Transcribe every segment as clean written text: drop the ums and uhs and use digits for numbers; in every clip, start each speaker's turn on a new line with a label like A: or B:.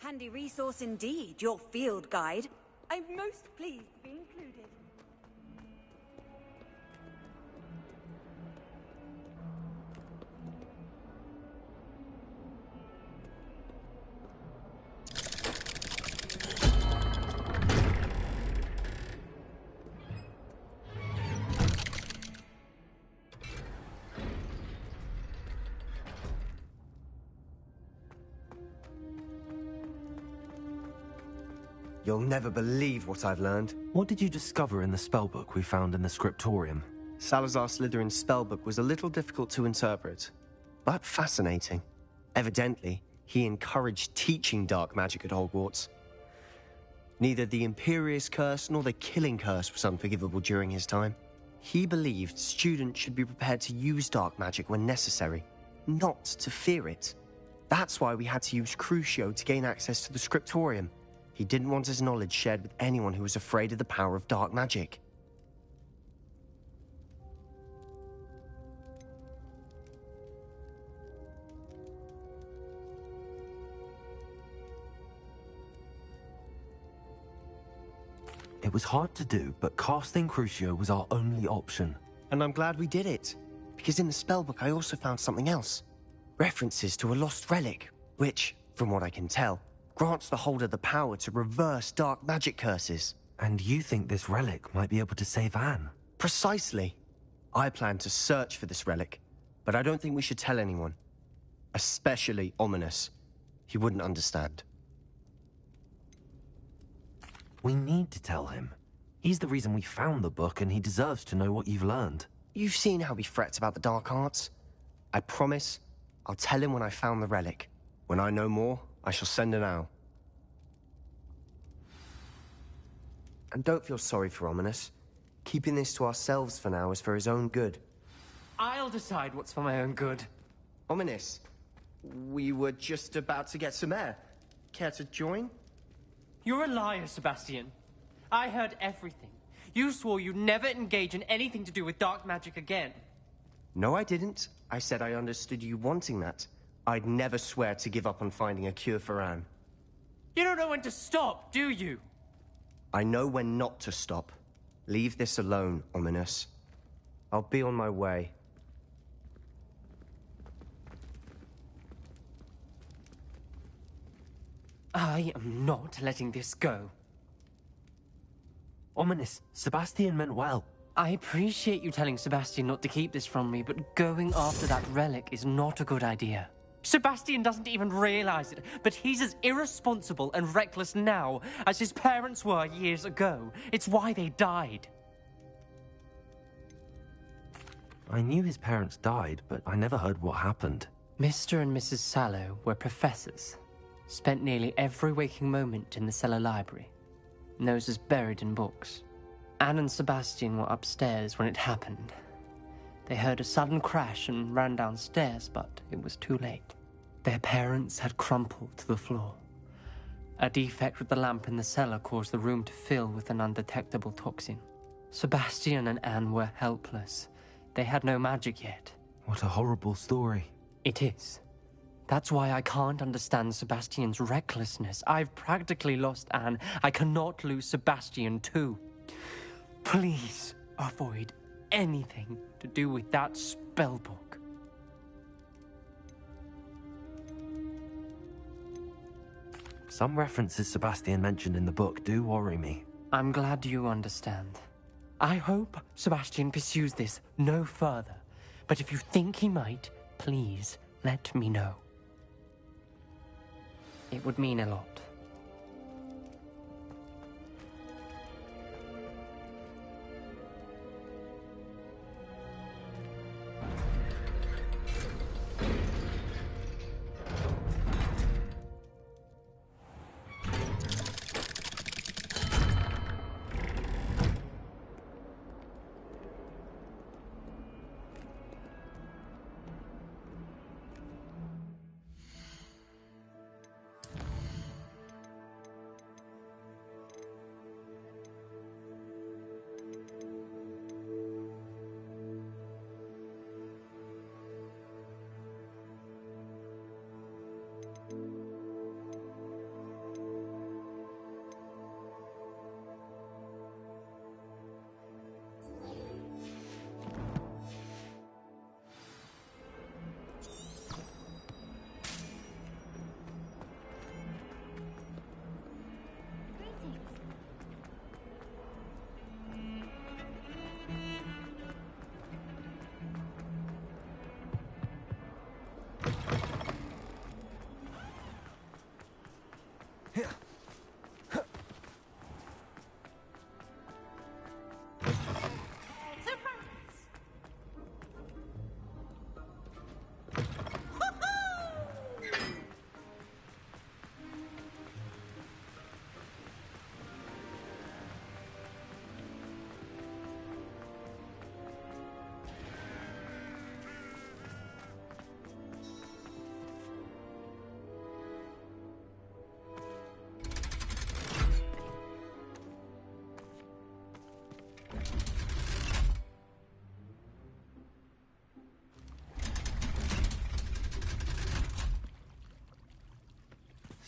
A: Handy resource indeed, your field guide. I'm most pleased to be included.
B: You'll never believe what I've learned.
C: What did you discover in the spellbook we found in the scriptorium?
B: Salazar Slytherin's spellbook was a little difficult to interpret, but fascinating. Evidently, he encouraged teaching dark magic at Hogwarts. Neither the Imperious Curse nor the Killing Curse was unforgivable during his time. He believed students should be prepared to use dark magic when necessary, not to fear it. That's why we had to use Crucio to gain access to the scriptorium. He didn't want his knowledge shared with anyone who was afraid of the power of dark magic.
C: It was hard to do, but casting Crucio was our only option.
B: And I'm glad we did it, because in the spellbook I also found something else. References to a lost relic, which, from what I can tell, grants the holder the power to reverse dark magic curses.
C: And you think this relic might be able to save Anne?
B: Precisely. I plan to search for this relic, but I don't think we should tell anyone. Especially Ominous. He wouldn't understand.
C: We need to tell him. He's the reason we found the book, and he deserves to know what you've learned.
B: You've seen how he frets about the dark arts. I promise I'll tell him when I found the relic. When I know more, I shall send an owl. And don't feel sorry for Ominous. Keeping this to ourselves for now is for his own good.
D: I'll decide what's for my own good.
B: Ominous, we were just about to get some air. Care to join?
D: You're a liar, Sebastian. I heard everything. You swore you'd never engage in anything to do with dark magic again.
B: No, I didn't. I said I understood you wanting that. I'd never swear to give up on finding a cure for Anne.
D: You don't know when to stop, do you?
B: I know when not to stop. Leave this alone, Ominous. I'll be on my way.
D: I am not letting this go.
C: Ominous, Sebastian meant well.
D: I appreciate you telling Sebastian not to keep this from me, but going after that relic is not a good idea. Sebastian doesn't even realize it, but he's as irresponsible and reckless now as his parents were years ago. It's why they died.
C: I knew his parents died, but I never heard what happened.
D: Mr. and Mrs. Sallow were professors. Spent nearly every waking moment in the cellar library. Noses buried in books. Anne and Sebastian were upstairs when it happened. They heard a sudden crash and ran downstairs, but it was too late. Their parents had crumpled to the floor. A defect with the lamp in the cellar caused the room to fill with an undetectable toxin. Sebastian and Anne were helpless. They had no magic yet.
C: What a horrible story.
D: It is. That's why I can't understand Sebastian's recklessness. I've practically lost Anne. I cannot lose Sebastian too. Please avoid anything to do with that spellbook.
C: Some references Sebastian mentioned in the book do worry me.
D: I'm glad you understand. I hope Sebastian pursues this no further. But if you think he might, please let me know. It would mean a lot.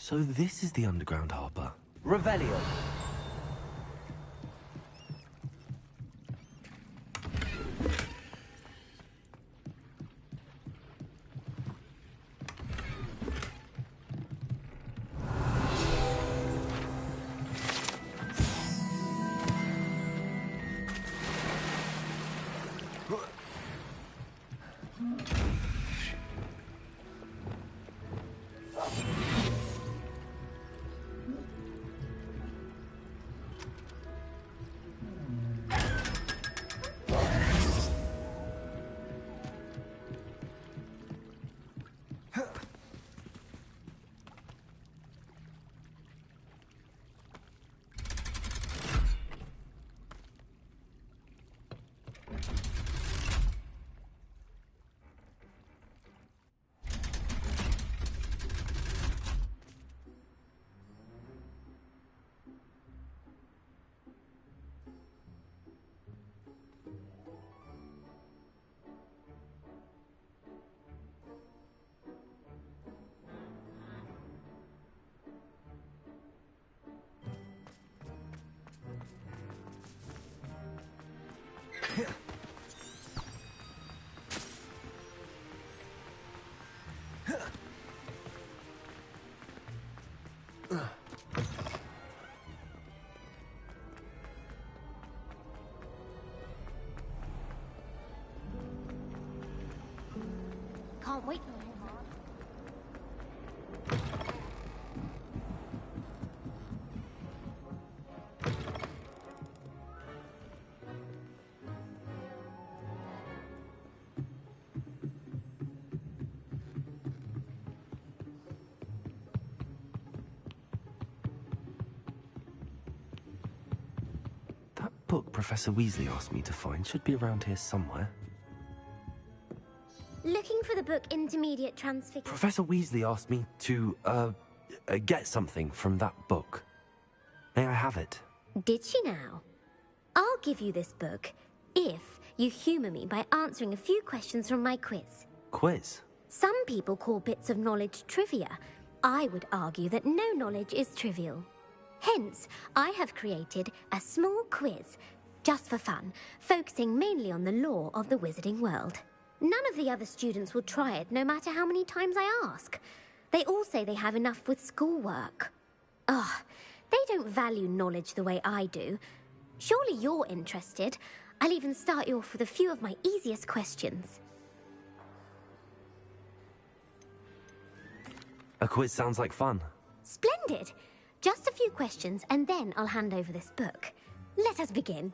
C: So this is the underground harbor. Revelio!
E: Can't wait.
C: That book Professor Weasley asked me to find should be around here somewhere.
E: Looking for the book Intermediate Transfiguration.
C: Professor Weasley asked me to, get something from that book. May I have it?
E: Did she now? I'll give you this book if you humour me by answering a few questions from my quiz.
C: Quiz?
E: Some people call bits of knowledge trivia. I would argue that no knowledge is trivial. Hence, I have created a small quiz, just for fun, focusing mainly on the lore of the wizarding world. None of the other students will try it, no matter how many times I ask. They all say they have enough with schoolwork. Ugh, they don't value knowledge the way I do. Surely you're interested. I'll even start you off with a few of my easiest questions.
C: A quiz sounds like fun.
E: Splendid! Just a few questions, and then I'll hand over this book. Let us begin.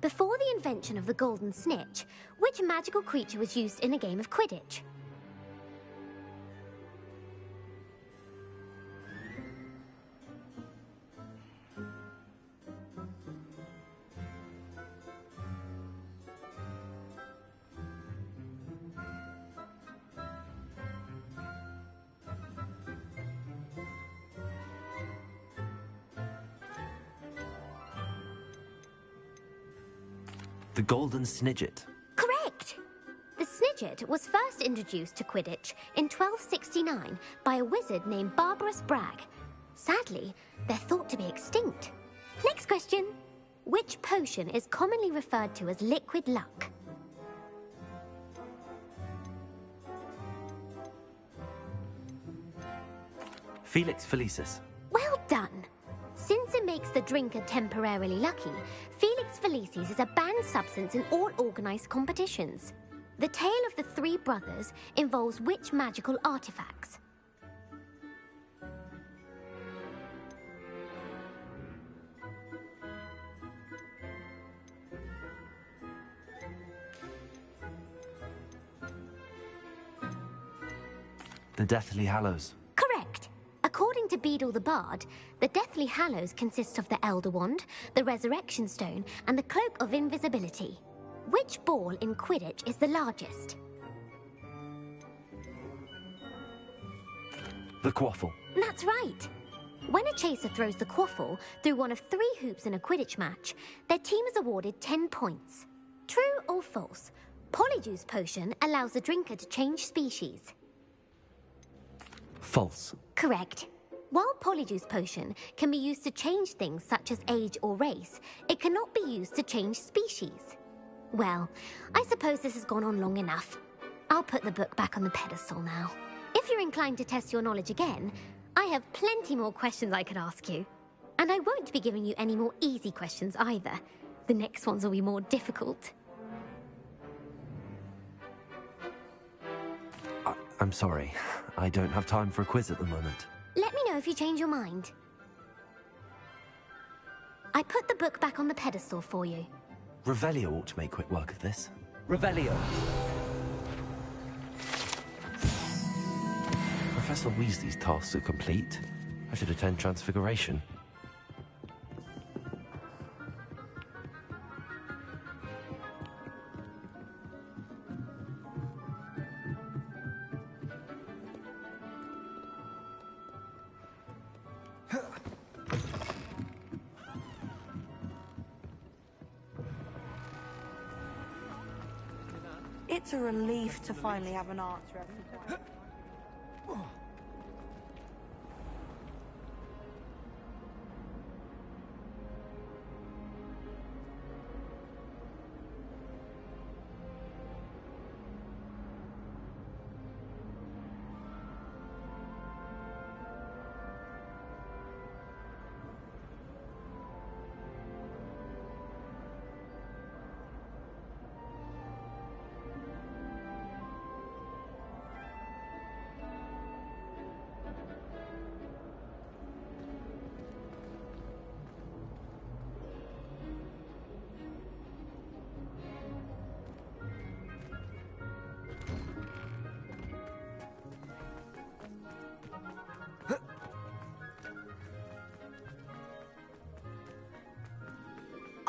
E: Before the invention of the golden snitch, which magical creature was used in a game of Quidditch?
C: The Golden Snidget.
E: Correct! The Snidget was first introduced to Quidditch in 1269 by a wizard named Barbarous Bragg. Sadly, they're thought to be extinct. Next question. Which potion is commonly referred to as liquid luck?
C: Felix Felicis.
E: Well done! Since it makes the drinker temporarily lucky, Felix Felicis is a banned substance in all organised competitions. The tale of the three brothers involves which magical artifacts?
C: The Deathly Hallows.
E: Correct! According to Beedle the Bard, the Deathly Hallows consists of the Elder Wand, the Resurrection Stone, and the Cloak of Invisibility. Which ball in Quidditch is the largest?
C: The Quaffle.
E: That's right! When a chaser throws the quaffle through one of 3 hoops in a Quidditch match, their team is awarded 10 points. True or false? Polyjuice Potion allows the drinker to change species.
C: False.
E: Correct. While Polyjuice Potion can be used to change things such as age or race, it cannot be used to change species. Well, I suppose this has gone on long enough. I'll put the book back on the pedestal now. If you're inclined to test your knowledge again, I have plenty more questions I could ask you. And I won't be giving you any more easy questions either. The next ones will be more difficult.
C: I'm sorry. I don't have time for a quiz at the moment.
E: Let me know if you change your mind. I put the book back on the pedestal for you.
C: Revelio ought to make quick work of this.
F: Revelio.
C: Professor Weasley's tasks are complete. I should attend Transfiguration.
G: It's a relief to finally have an answer.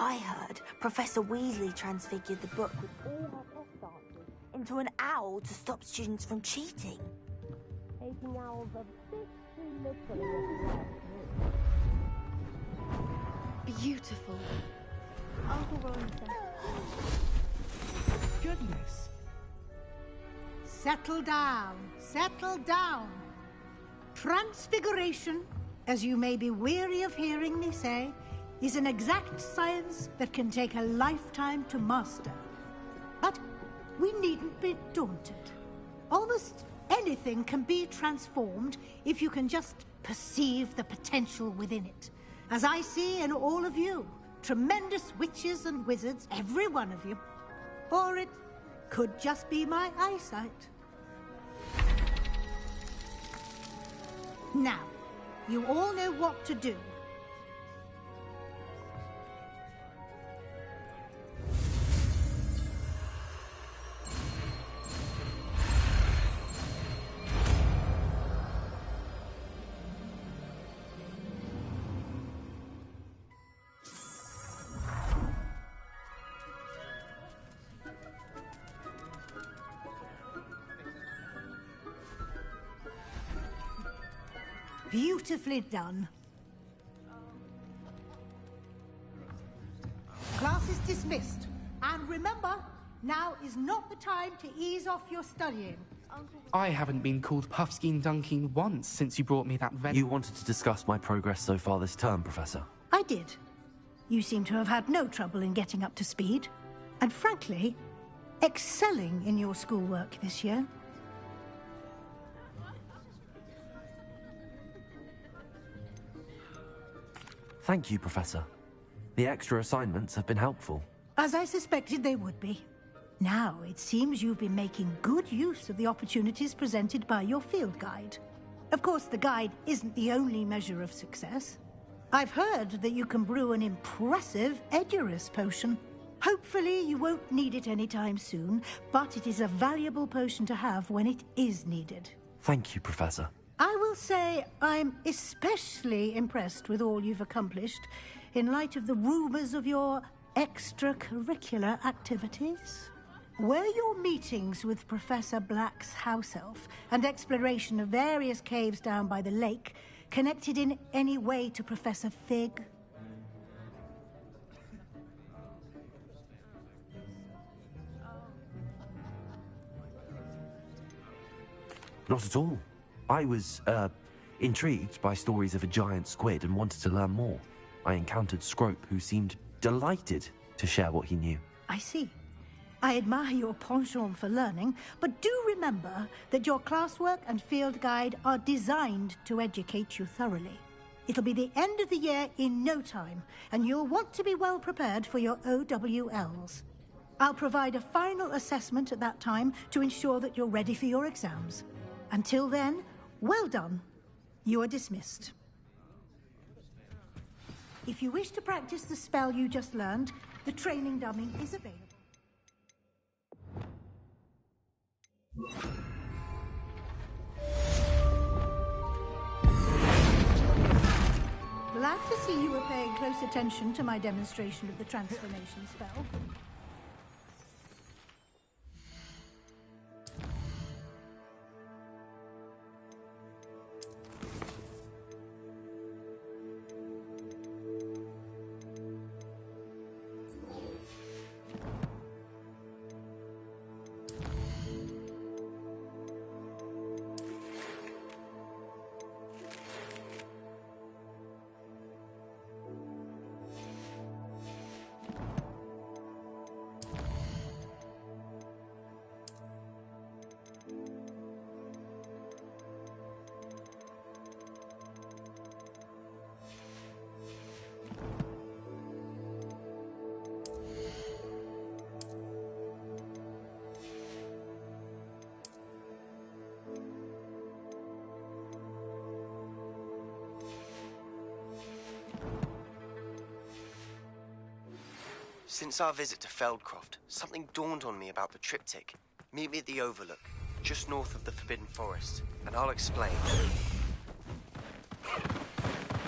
G: I heard Professor Weasley transfigured the book with all her test answers into an owl to stop students from cheating. Taking owls a bit too literally.
H: Beautiful.
G: Uncle Rowan said.
I: Goodness. Settle down. Settle down. Transfiguration, as you may be weary of hearing me say, is an exact science that can take a lifetime to master. But we needn't be daunted. Almost anything can be transformed if you can just perceive the potential within it. As I see in all of you, tremendous witches and wizards, every one of you. Or it could just be my eyesight. Now, you all know what to do. Beautifully done. Class is dismissed. And remember, now is not the time to ease off your studying.
F: I haven't been called Puffskein Dunking once since you brought me that
C: You wanted to discuss my progress so far this term, Professor.
I: I did. You seem to have had no trouble in getting up to speed. And frankly, excelling in your schoolwork this year.
C: Thank you, Professor. The extra assignments have been helpful.
I: As I suspected they would be. Now, it seems you've been making good use of the opportunities presented by your field guide. Of course, the guide isn't the only measure of success. I've heard that you can brew an impressive Edurus potion. Hopefully, you won't need it anytime soon, but it is a valuable potion to have when it is needed.
C: Thank you, Professor.
I: I will say I'm especially impressed with all you've accomplished in light of the rumors of your extracurricular activities. Were your meetings with Professor Black's house elf and exploration of various caves down by the lake connected in any way to Professor Fig?
C: Not at all. I was, Intrigued by stories of a giant squid and wanted to learn more, I encountered Scrope, who seemed delighted to share what he knew.
I: I see. I admire your penchant for learning, but do remember that your classwork and field guide are designed to educate you thoroughly. It'll be the end of the year in no time, and you'll want to be well prepared for your OWLs. I'll provide a final assessment at that time to ensure that you're ready for your exams. Until then, well done. You are dismissed. If you wish to practice the spell you just learned, the training dummy is available. Glad to see you were paying close attention to my demonstration of the transformation spell.
B: Since our visit to Feldcroft, something dawned on me about the triptych. Meet me at the Overlook, just north of the Forbidden Forest, and I'll explain.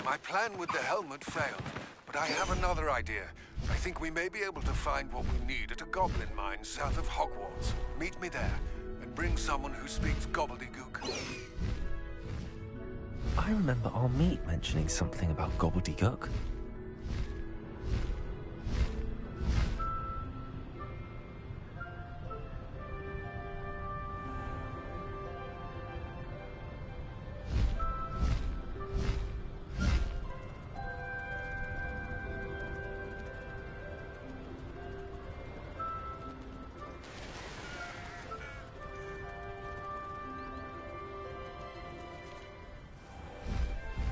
J: My plan with the helmet failed, but I have another idea. I think we may be able to find what we need at a goblin mine south of Hogwarts. Meet me there, and bring someone who speaks gobbledygook.
C: I remember our meet mentioning something about gobbledygook.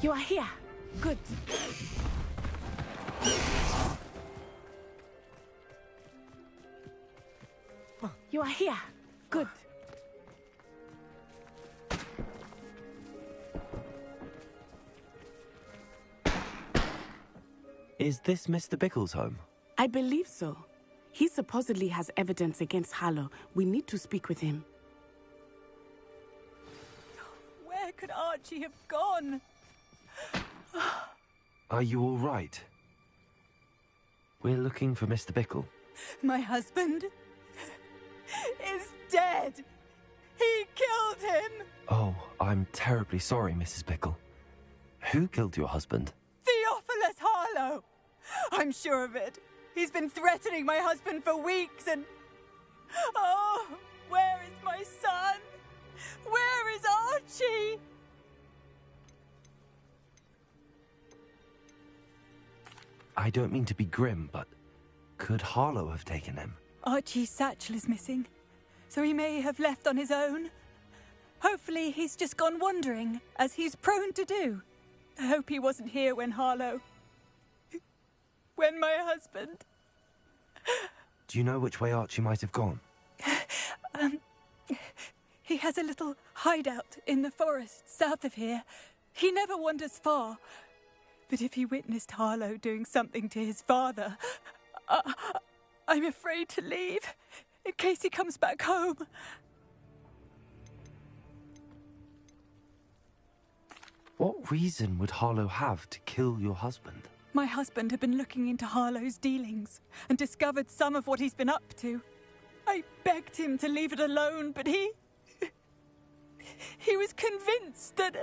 K: You are here. Good. You are here. Good.
C: Is this Mr. Bickle's home?
K: I believe so. He supposedly has evidence against Harlow. We need to speak with him.
A: Where could Archie have gone?
C: Are you all right? We're looking for Mr. Bickle.
A: My husband is dead. He killed him.
C: Oh, I'm terribly sorry, Mrs. Bickle. Who killed your husband?
A: Theophilus Harlow. I'm sure of it. He's been threatening my husband for weeks and... Oh, where is my son? Where is Archie?
C: I don't mean to be grim, but could Harlow have taken him?
A: Archie's satchel is missing, so he may have left on his own. Hopefully he's just gone wandering, as he's prone to do. I hope he wasn't here when Harlow... when my husband...
C: Do you know which way Archie might have gone?
A: He has a little hideout in the forest south of here. He never wanders far. But if he witnessed Harlow doing something to his father, I'm afraid to leave, in case he comes back home.
C: What reason would Harlow have to kill your husband?
A: My husband had been looking into Harlow's dealings and discovered some of what he's been up to. I begged him to leave it alone, but he was convinced that...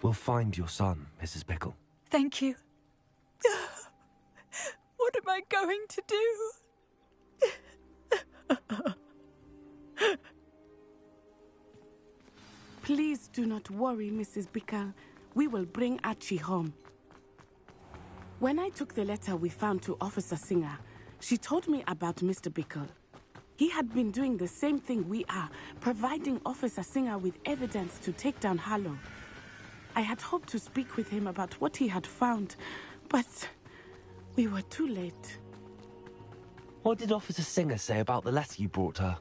C: We'll find your son, Mrs. Bickle.
A: Thank you. What am I going to do?
K: Please do not worry, Mrs. Bickle. We will bring Archie home. When I took the letter we found to Officer Singer, she told me about Mr. Bickle. He had been doing the same thing we are, providing Officer Singer with evidence to take down Harlow. I had hoped to speak with him about what he had found, but we were too late.
C: What did Officer Singer say about the letter you brought her?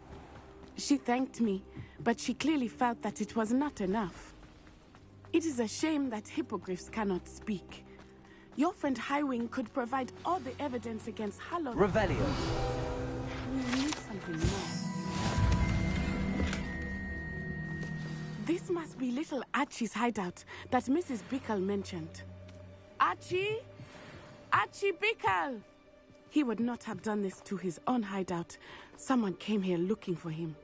K: She thanked me, but she clearly felt that it was not enough. It is a shame that hippogriffs cannot speak. Your friend Highwing could provide all the evidence against Harlow.
C: Revelio.
K: We need something more. This must be little Archie's hideout that Mrs. Bickle mentioned. Archie? Archie Bickle! He would not have done this to his own hideout. Someone came here looking for him.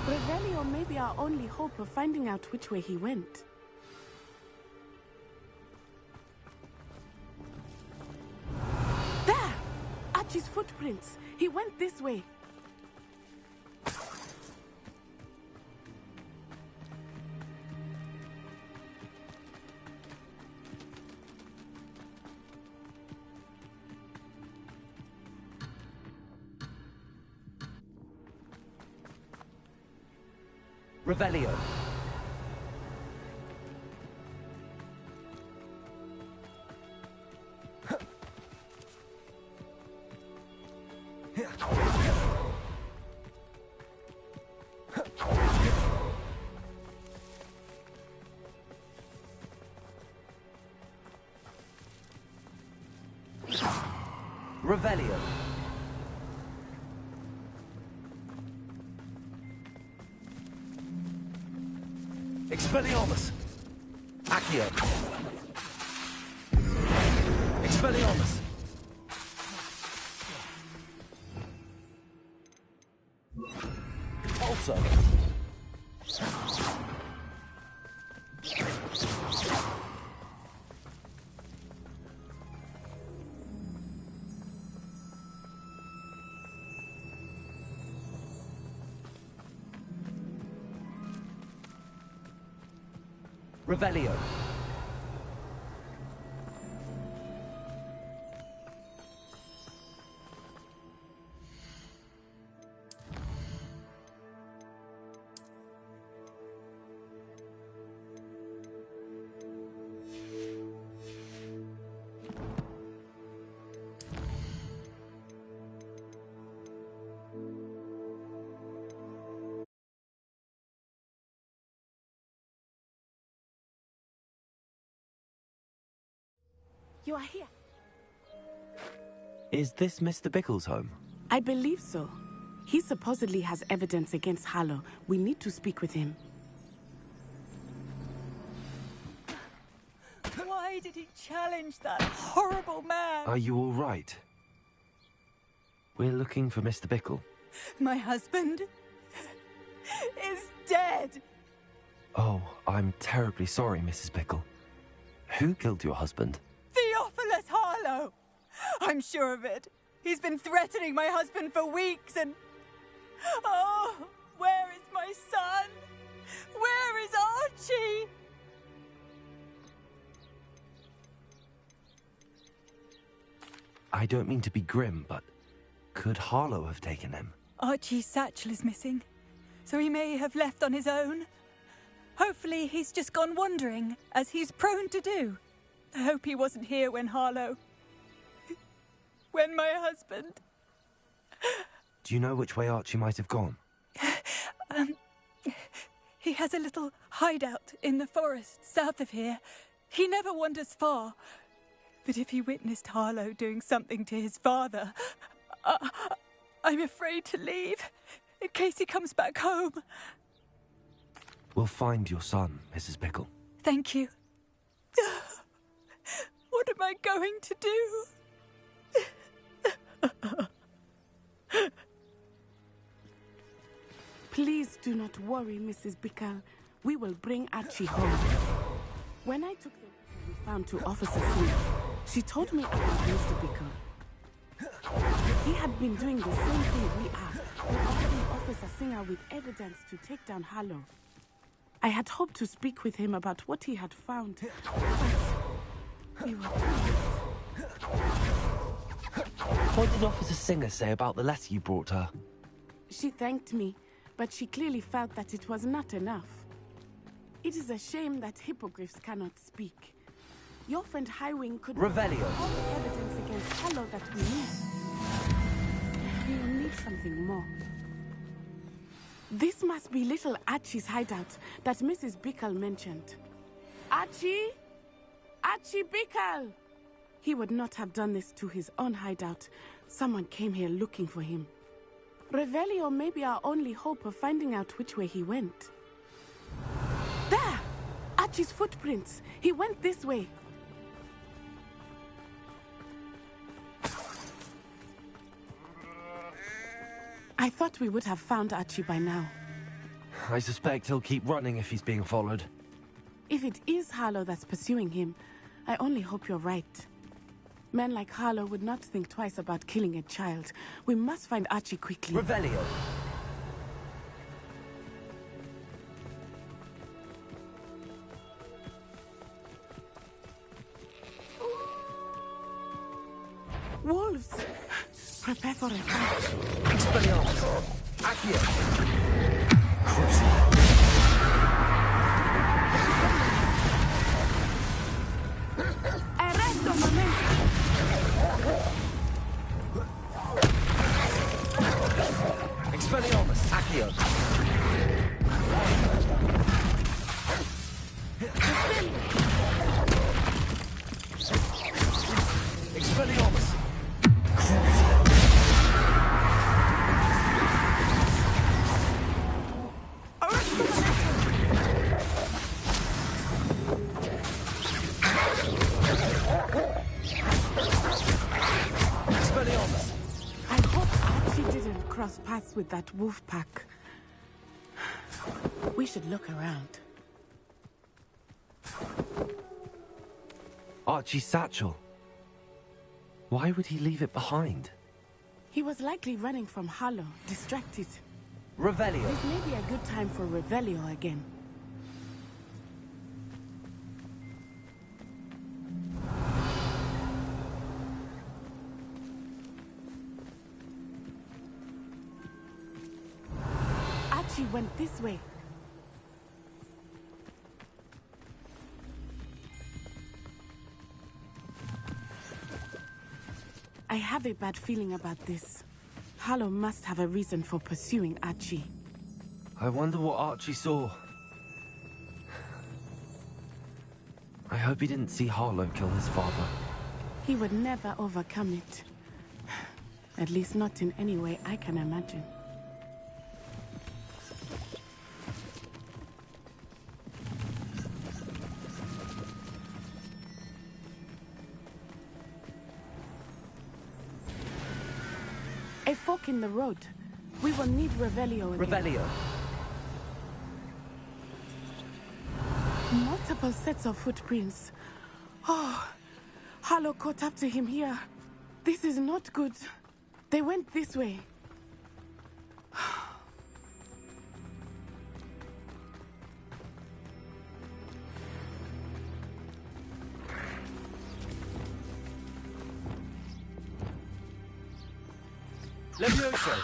K: Revelio may be our only hope of finding out which way he went. There! Archie's footprints. He went this way.
C: Revelio. Revelio. Expelliarmus! Accio! Expelliarmus! Also! Revelio.
K: You are here.
C: Is this Mr. Bickle's home?
K: I believe so. He supposedly has evidence against Harlow. We need to speak with him.
A: Why did he challenge that horrible man?
C: Are you all right? We're looking for Mr. Bickle.
A: My husband is dead.
C: Oh, I'm terribly sorry, Mrs. Bickle. Who killed your husband?
A: Theophilus Harlow! I'm sure of it. He's been threatening my husband for weeks and... Oh, where is my son? Where is Archie?
C: I don't mean to be grim, but could Harlow have taken him?
A: Archie's satchel is missing, so he may have left on his own. Hopefully he's just gone wandering, as he's prone to do. I hope he wasn't here when Harlow... when my husband...
C: Do you know which way Archie might have gone?
A: He has a little hideout in the forest south of here. He never wanders far. But if he witnessed Harlow doing something to his father, I'm afraid to leave, in case he comes back home.
C: We'll find your son, Mrs. Bickle.
A: Thank you. What am I going to do?
K: Please do not worry, Mrs. Bickle. We will bring Archie home. When I took the letter we found to Officer Singer, she told me about Mr. Bickle. He had been doing the same thing we are, providing Officer Singer with evidence to take down Harlow. I had hoped to speak with him about what he had found. But we were
C: What did Officer Singer say about the letter you brought her?
K: She thanked me, but she clearly felt that it was not enough. It is a shame that hippogriffs cannot speak. Your friend Highwing could
C: Revelio.
K: all the evidence against Harlow that we need. We will need something more. This must be little Archie's hideout that Mrs. Bickle mentioned. Archie? Archie Bickle! He would not have done this to his own hideout. Someone came here looking for him. Revelio may be our only hope of finding out which way he went. There! Archie's footprints. He went this way. I thought we would have found Archie by now.
C: I suspect he'll keep running if he's being followed.
K: If it is Harlow that's pursuing him, I only hope you're right. Men like Harlow would not think twice about killing a child. We must find Archie quickly.
C: Revelio.
K: Wolves! Prepare for a fight.
C: Expelliarmus. Accio.
K: Arresto momento!
C: Expelliarmus. Accio. Expelliarmus.
K: I hope Archie didn't cross paths with that wolf pack. We should look around.
C: Archie's satchel. Why would he leave it behind?
K: He was likely running from Harlow, distracted.
C: Revelio.
K: This may be a good time for Revelio again. Archie went this way. I have a bad feeling about this. Harlow must have a reason for pursuing Archie.
C: I wonder what Archie saw. I hope he didn't see Harlow kill his father.
K: He would never overcome it. At least not in any way I can imagine. A fork in the road. We will need Revelio again.
C: Revelio.
K: Multiple sets of footprints. Oh, Harlow caught up to him here. This is not good. They went this way.
C: Levioso.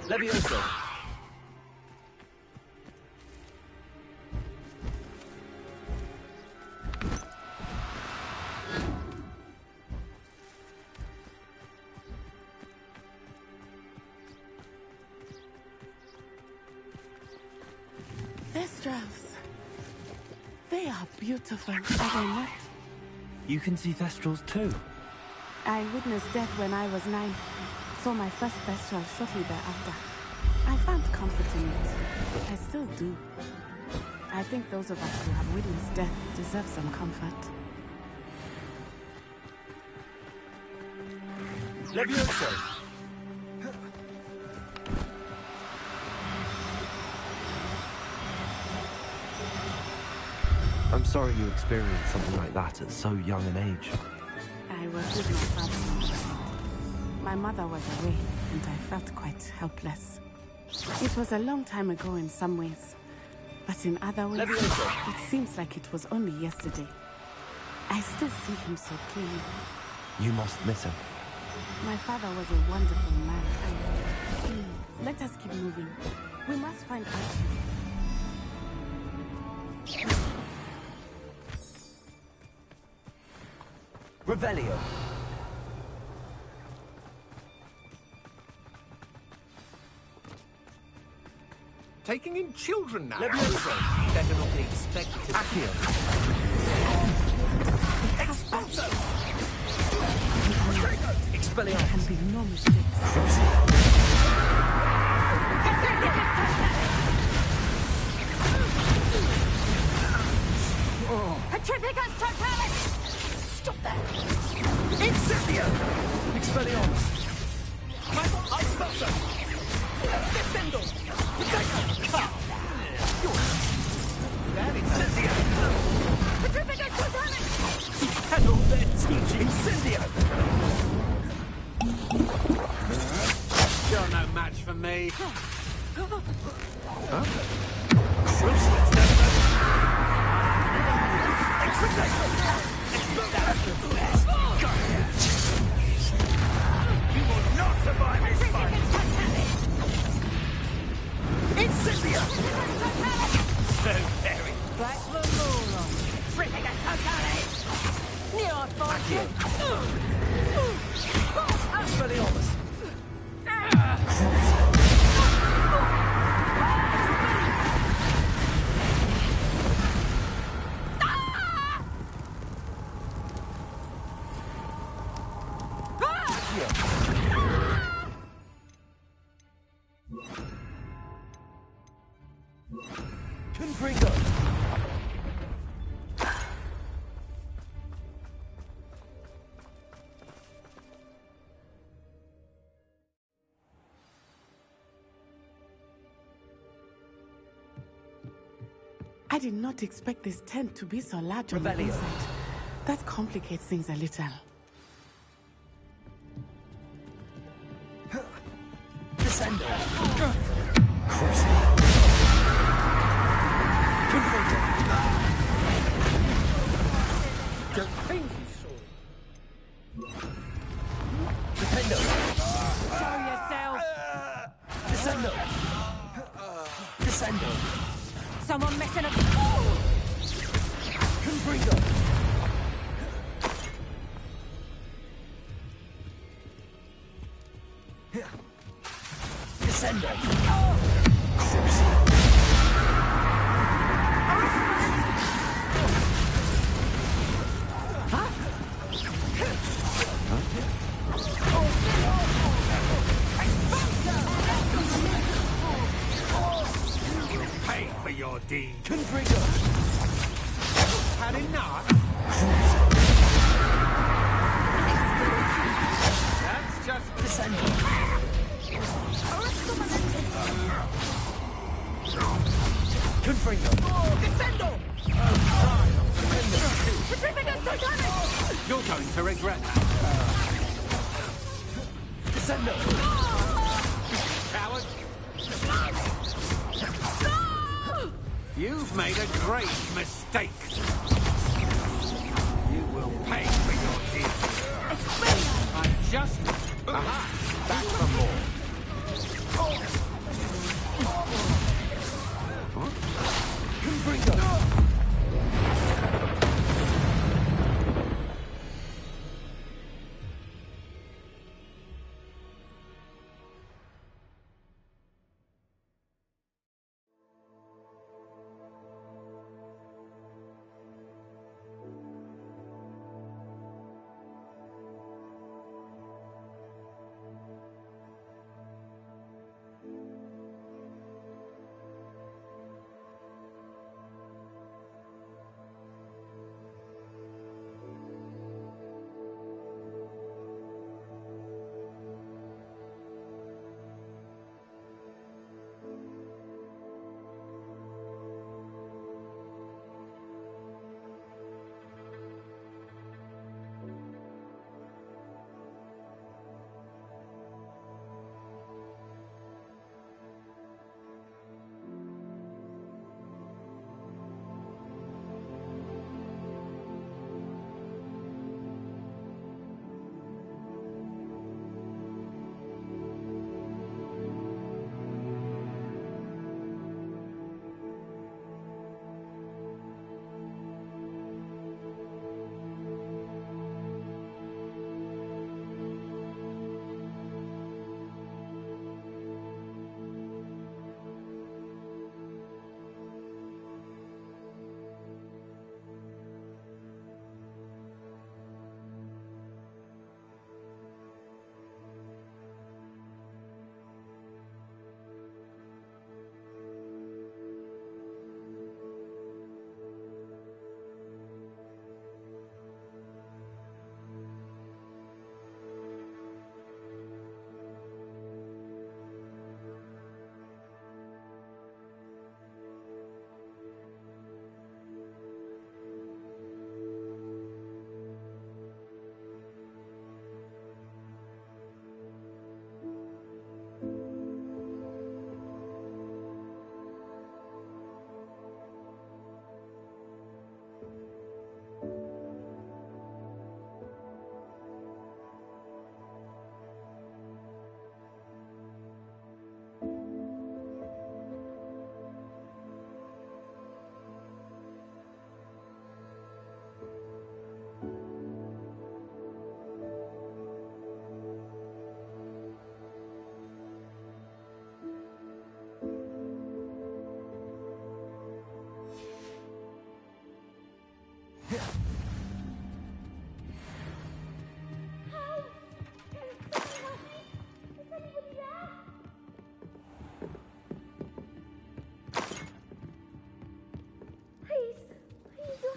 C: Levioso.
K: Thestrals. They are beautiful, are they not?
C: You can see Thestrals too.
K: I witnessed death when I was 9. Saw my first Thestral shortly thereafter. I found comfort in it. I still do. I think those of us who have witnessed death deserve some comfort.
C: Levioso. I'm I'm sorry you experienced something like that at so young an age.
K: I was with my father. My mother was away, and I felt quite helpless. It was a long time ago in some ways, but in other ways, it seems like it was only yesterday. I still see him so clearly.
C: You must miss him.
K: My father was a wonderful man. Let us keep moving. We must find Archie.
C: Revelio.
J: Taking in children now.
L: Better not be expected to...
C: Accio.
L: Expulso! Expelliarmus.
K: There can be no mistakes.
E: Petrificus totalis!
L: Stop that! Incendio! Expelliarmus. Expulso! Descendo! Potato! Incendio!
E: Petrificus totalis!
L: And all their teaching! Incendio!
J: You're no match for me.
L: You will not survive this fight! Incendio! So very...
E: Blackburn moron! Petrificus totalis! Near fortune!
L: Expelliarmus! Confringo!
K: I did not expect this tent to be so large on the
L: Revelio.
K: inside. That complicates things a little.
L: Descendo! Cruising! Confringo! Don't think you saw it. Defendo!
E: Show yourself!
L: Descendo! Descendo!
E: Someone messing up!
L: Confringo! Descendo! Cruising!
J: Pay for your deed.
L: Confringo!
J: Had enough? That's just...
L: Descendo! Confringo!
J: Descendo!
E: Petrificus totalis!
J: You're going to regret that.
L: Descendo!
J: Coward. You've made a great mistake. You will pay for your deed. I'm just... Aha! Back for more.
L: Confringo!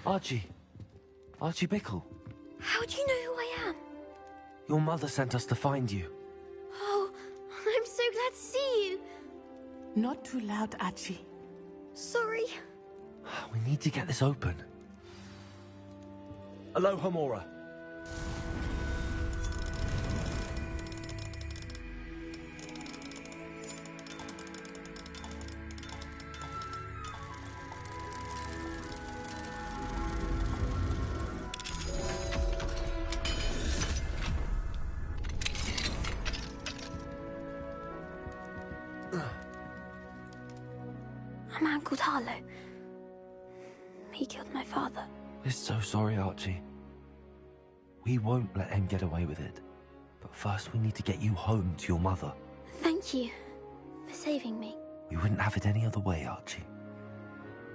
C: Archie. Archie Bickle.
H: How do you know who I am?
C: Your mother sent us to find you.
H: Oh, I'm so glad to see you.
K: Not too loud, Archie.
H: Sorry.
C: We need to get this open.
L: Aloha, Mora.
H: A man called Harlow. He killed my father.
C: We're so sorry, Archie. We won't let him get away with it. But first we need to get you home to your mother.
H: Thank you for saving me.
C: We wouldn't have it any other way, Archie.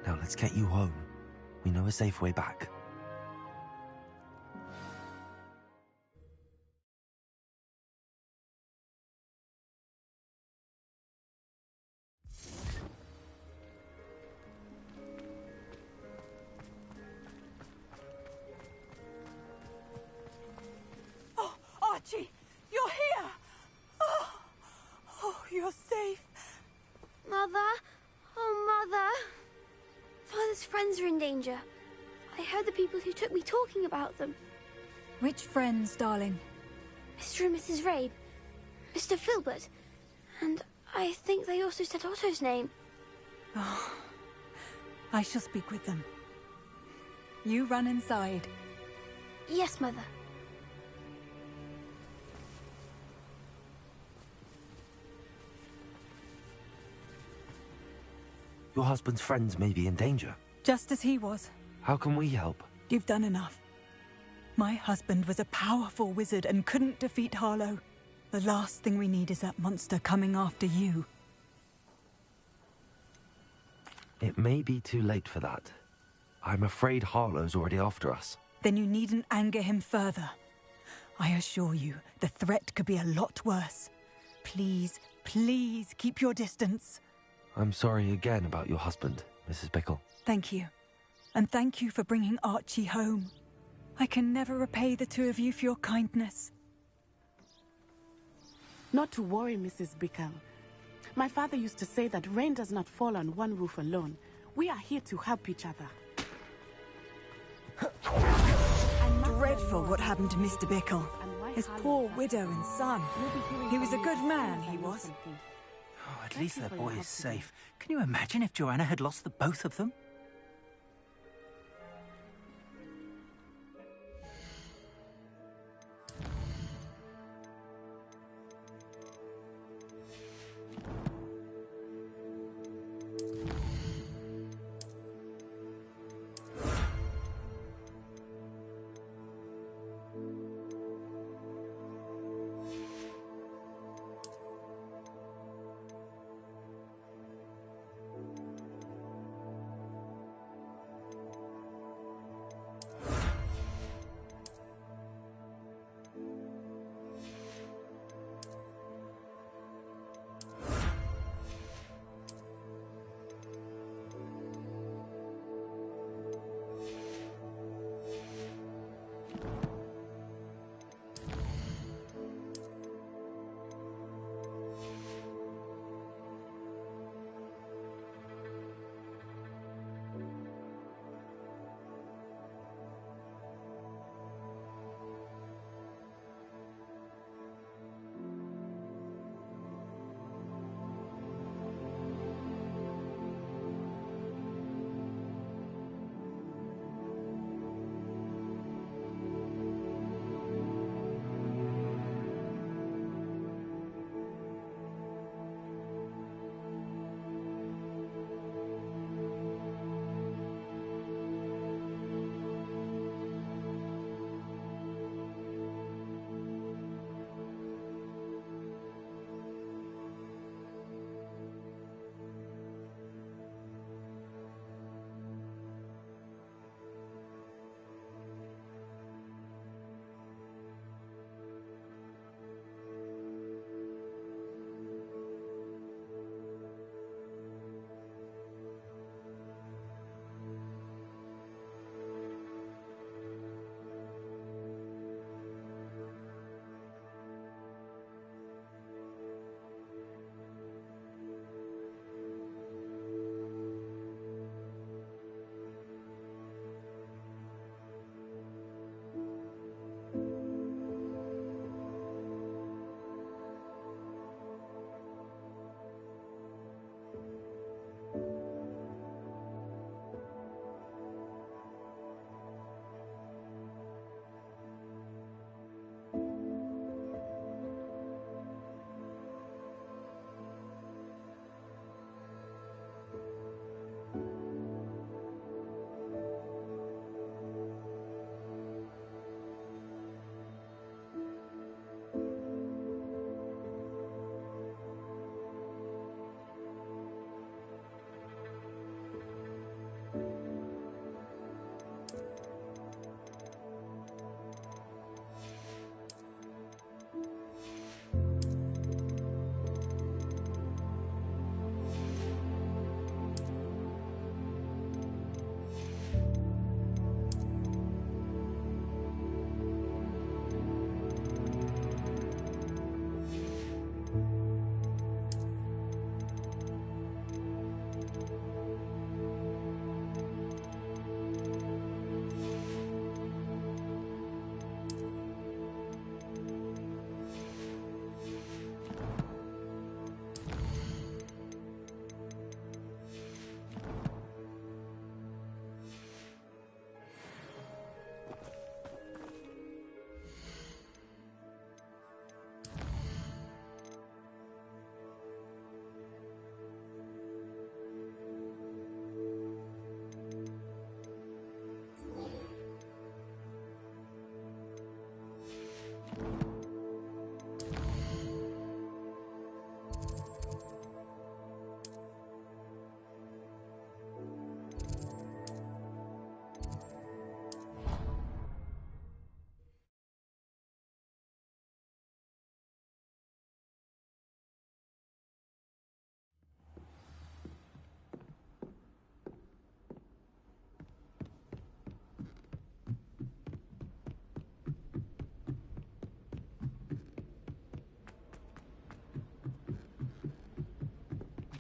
C: Now let's get you home. We know a safe way back.
A: Oh, Archie, you're here! Oh, you're safe.
H: Mother? Oh, Mother. Father's friends are in danger. I heard the people who took me talking about them.
A: Which friends, darling?
H: Mr. and Mrs. Rabe, Mr. Filbert, and I think they also said Otto's name.
A: Oh, I shall speak with them. You run inside.
H: Yes, Mother.
C: Your husband's friends may be in danger.
A: Just as he was.
C: How can we help?
A: You've done enough. My husband was a powerful wizard and couldn't defeat Harlow. The last thing we need is that monster coming after you.
C: It may be too late for that. I'm afraid Harlow's already after us.
A: Then you needn't anger him further. I assure you, the threat could be a lot worse. Please, please keep your distance.
C: I'm sorry again about your husband, Mrs. Bickle.
A: Thank you. And thank you for bringing Archie home. I can never repay the two of you for your kindness.
K: Not to worry, Mrs. Bickle. My father used to say that rain does not fall on one roof alone. We are here to help each other.
A: Dreadful what happened to Mr. Bickle. His poor widow and son. He was a good man, he was.
M: Oh, at least their boy is safe. Can you imagine if Joanna had lost the both of them?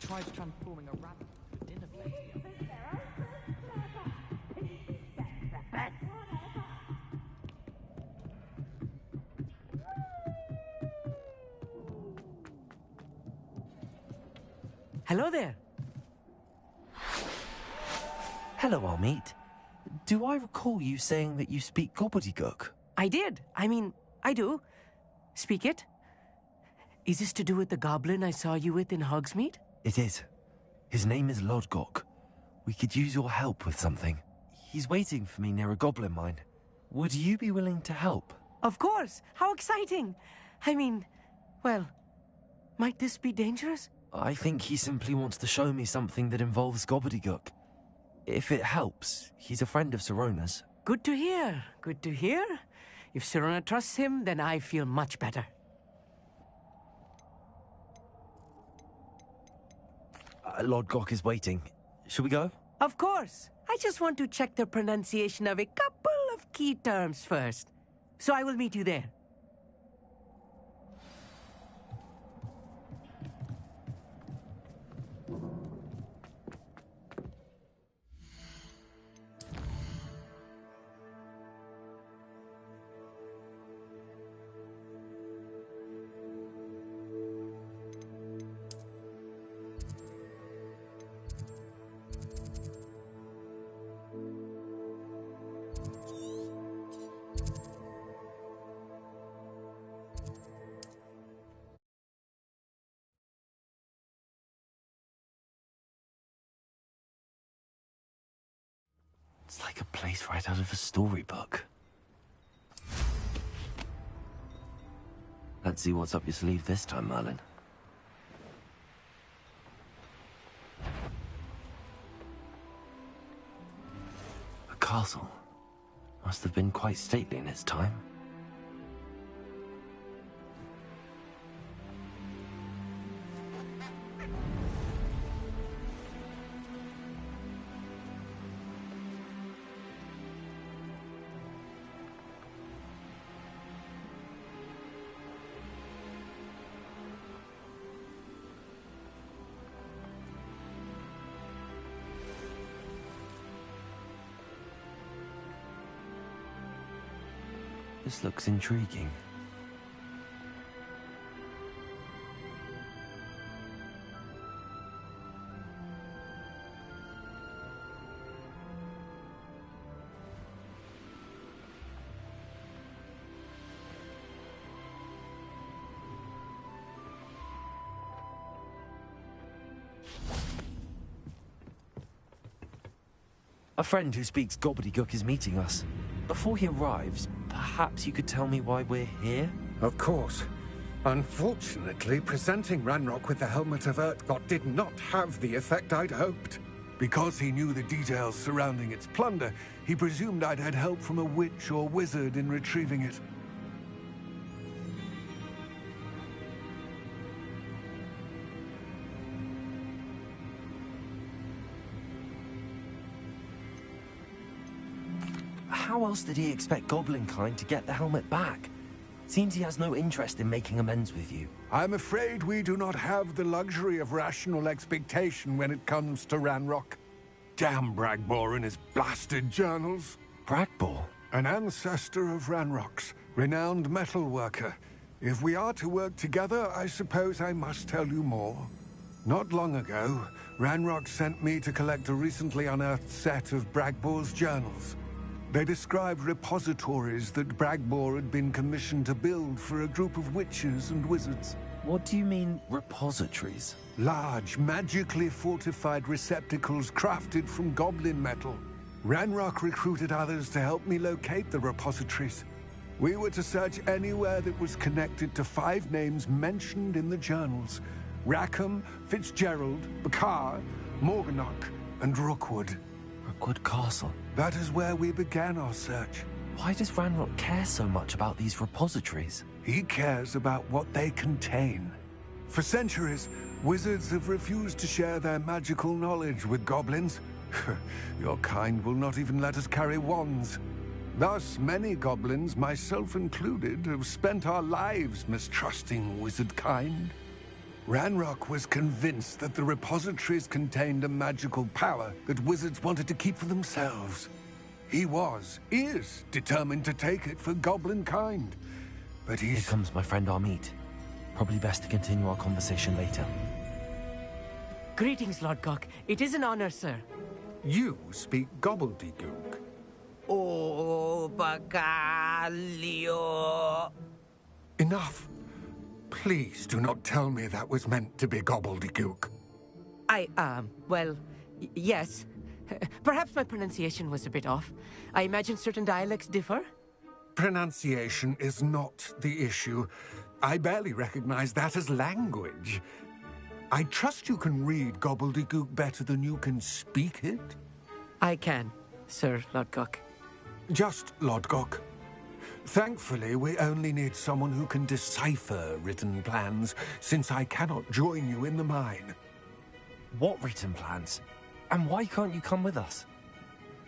F: tried transforming a rabbit into a dinner plate the other day.
C: Hello there. Hello, Armeet. Do I recall you saying that you speak gobbledygook?
N: I did. I do. Speak it. Is this to do with the goblin I saw you with in Hogsmeade?
C: It is. His name is Lodgok. We could use your help with something. He's waiting for me near a goblin mine. Would you be willing to help?
N: Of course. How exciting. Well, might this be dangerous?
C: I think he simply wants to show me something that involves gobbledygook. If it helps, he's a friend of Sirona's.
N: Good to hear. Good to hear. If Sirona trusts him, then I feel much better.
C: Lodgok is waiting. Shall we go?
N: Of course. I just want to check the pronunciation of a couple of key terms first. So I will meet you there.
C: It's like a place right out of a storybook. Let's see what's up your sleeve this time, Merlin. A castle. Must have been quite stately in its time. This looks intriguing. A friend who speaks gobbledygook is meeting us. Before he arrives, perhaps you could tell me why we're here?
J: Of course. Unfortunately, presenting Ranrock with the Helmet of Urtkot did not have the effect I'd hoped. Because he knew the details surrounding its plunder, he presumed I'd had help from a witch or wizard in retrieving it.
C: How else did he expect Goblinkind to get the helmet back? Seems he has no interest in making amends with you.
J: I'm afraid we do not have the luxury of rational expectation when it comes to Ranrock. Damn Bragbor and his blasted journals.
C: Bragbor?
J: An ancestor of Ranrock's, renowned metal worker. If we are to work together, I suppose I must tell you more. Not long ago, Ranrock sent me to collect a recently unearthed set of Bragbor's journals. They described repositories that Bragbor had been commissioned to build for a group of witches and wizards.
C: What do you mean, repositories?
J: Large, magically fortified receptacles crafted from goblin metal. Ranrock recruited others to help me locate the repositories. We were to search anywhere that was connected to 5 names mentioned in the journals: Rackham, Fitzgerald, Bakar, Morganach, and Rookwood.
C: Rookwood Castle?
J: That is where we began our search.
C: Why does Ranrock care so much about these repositories?
J: He cares about what they contain. For centuries, wizards have refused to share their magical knowledge with goblins. Your kind will not even let us carry wands. Thus, many goblins, myself included, have spent our lives mistrusting wizard kind. Ranrock was convinced that the repositories contained a magical power that wizards wanted to keep for themselves. He is determined to take it for goblin kind. But
C: Here comes my friend Amit. Probably best to continue our conversation later.
N: Greetings, Lord Gok. It is an honor, sir.
J: You speak gobbledygook.
N: Oh, Bacalio.
J: Enough. Please do not tell me that was meant to be gobbledygook.
N: Well, yes. Perhaps my pronunciation was a bit off. I imagine certain dialects differ?
J: Pronunciation is not the issue. I barely recognize that as language. I trust you can read gobbledygook better than you can speak it?
N: I can, Sir Lord Gok.
J: Just Lord Gok. Thankfully, we only need someone who can decipher written plans, since I cannot join you in the mine.
C: What written plans? And why can't you come with us?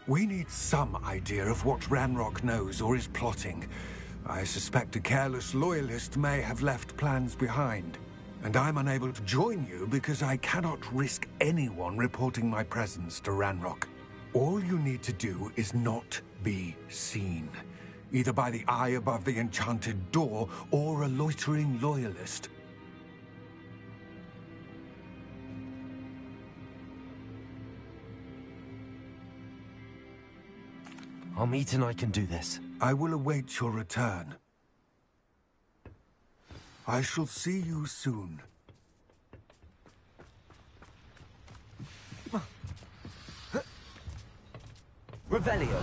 J: We need some idea of what Ranrock knows or is plotting. I suspect a careless loyalist may have left plans behind. And I'm unable to join you because I cannot risk anyone reporting my presence to Ranrock. All you need to do is not be seen. Either by the eye above the enchanted door, or a loitering loyalist.
C: Amit and I can do this.
J: I will await your return. I shall see you soon.
L: Revelio.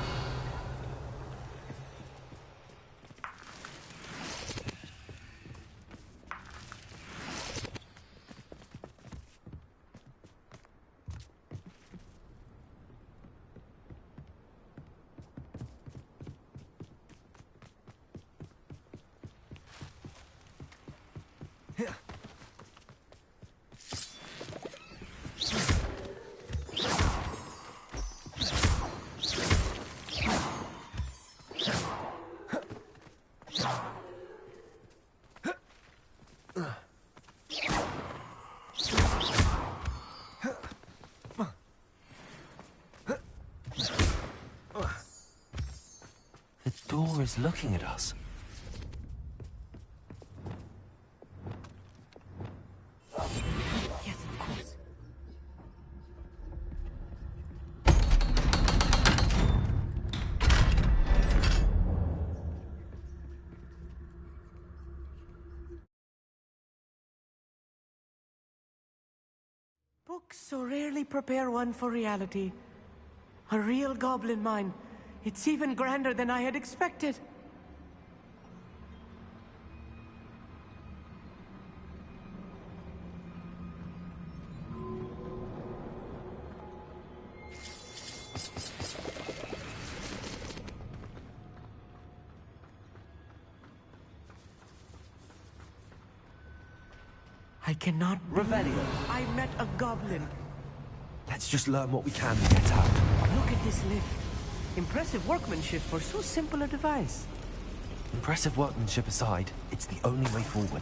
C: The door is looking at us.
N: Yes, of course. Books so rarely prepare one for reality. A real goblin mine. It's even grander than I had expected. I cannot
L: Revelio.
N: I met a goblin.
C: Let's just learn what we can and get out.
N: Look at this lift. Impressive workmanship for so simple a device.
C: Impressive workmanship aside, it's the only way forward.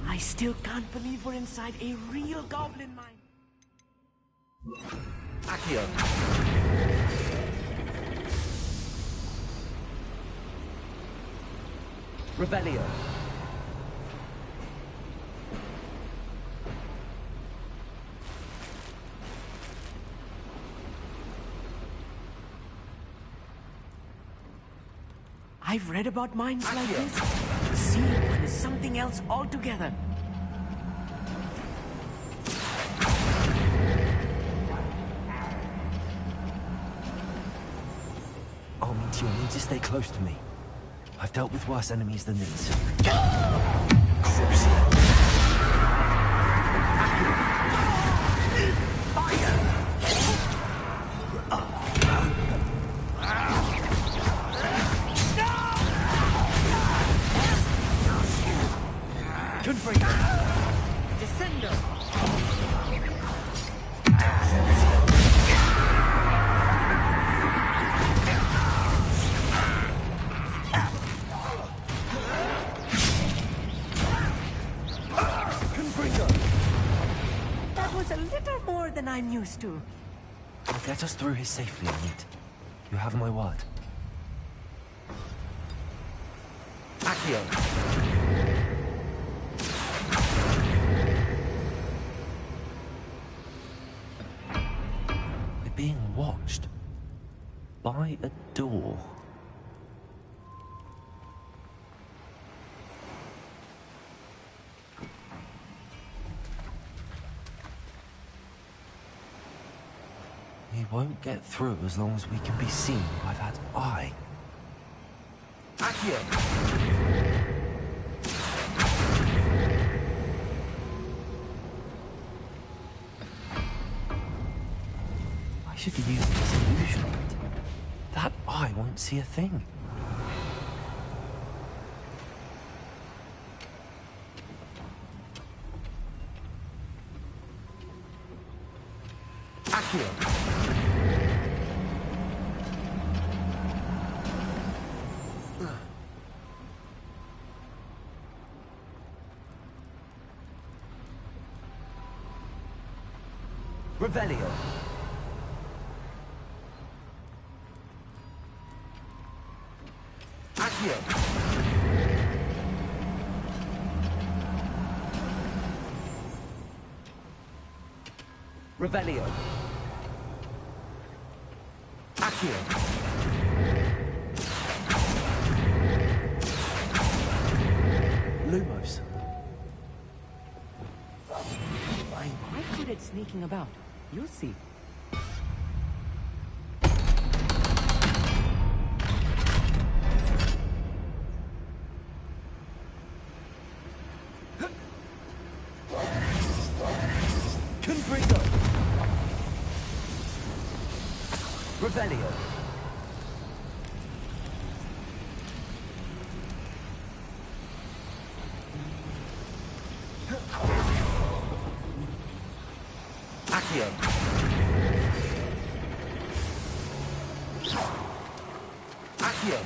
N: I still can't believe we're inside a real goblin mine.
L: Accio. Revelio.
N: I've read about mines like this. Seeing one is something else altogether.
C: Amit, you'll need to stay close to me. I've dealt with worse enemies than these.
L: Confringo.
N: Confringo! That was a little more than I'm used to.
C: I'll get us through here safely, Amit. You have my word. Accio! We're being watched. By a door. We won't get through as long as we can be seen by that eye. Accio! I should use this illusion, but that eye won't see a thing. Accio! Revelio. Accio. Revelio. Accio. Lumos.
N: I'm quite good at sneaking about. You'll see.
C: Confringo. Revelio. Accio. Accio.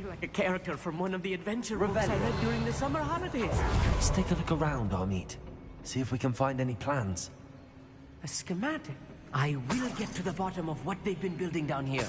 N: Like a character from one of the adventure books I read during the summer holidays.
C: Let's take a look around, Amit. See if we can find any plans.
N: A schematic. I will get to the bottom of what they've been building down here.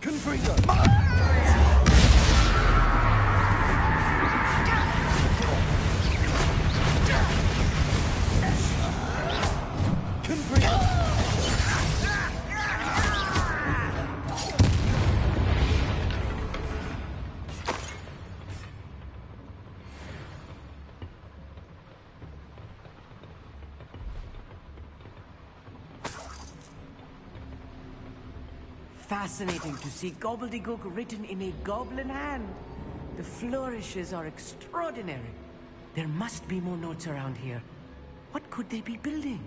C: Confringo!
N: Fascinating to see gobbledygook written in a goblin hand. The flourishes are extraordinary. There must be more notes around here. What could they be building?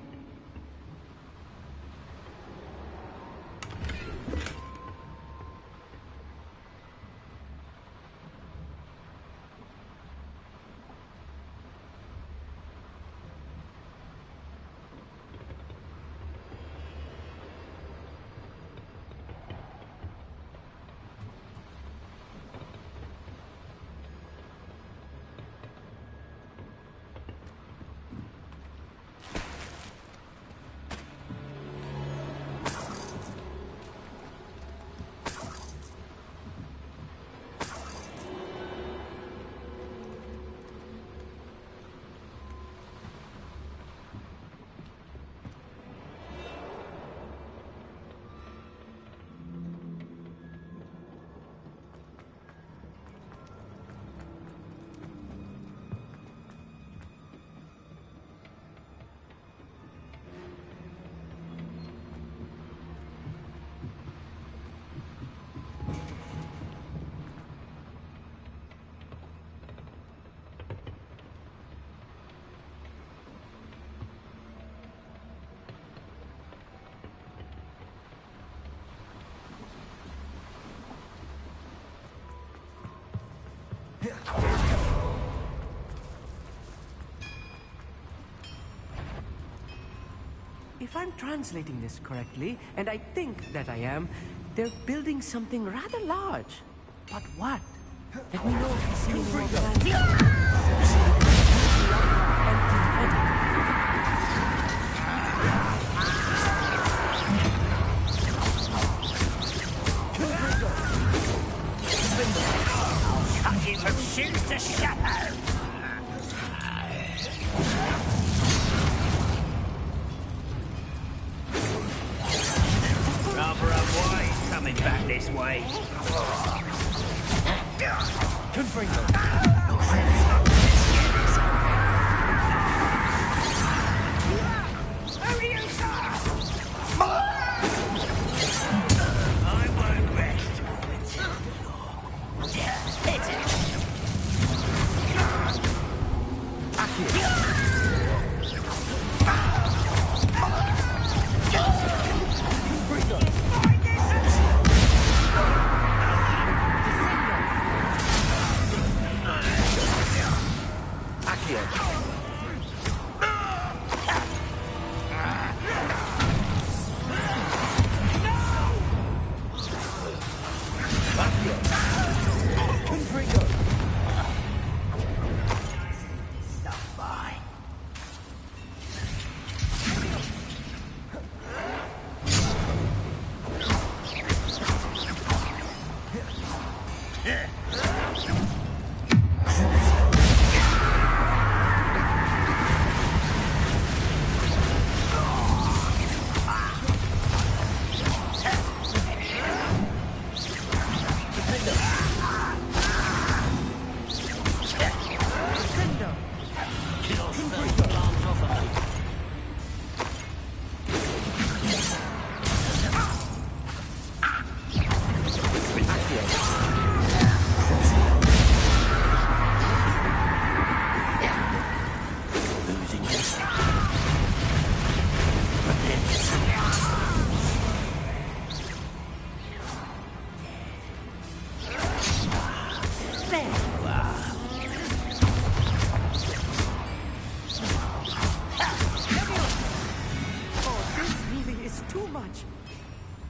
N: if I'm translating this correctly, and I think that I am, they're building something rather large. But what? Let me know if you see any more plans.
M: I'll cut you from shoes to shadow. Rather unwise coming back this way.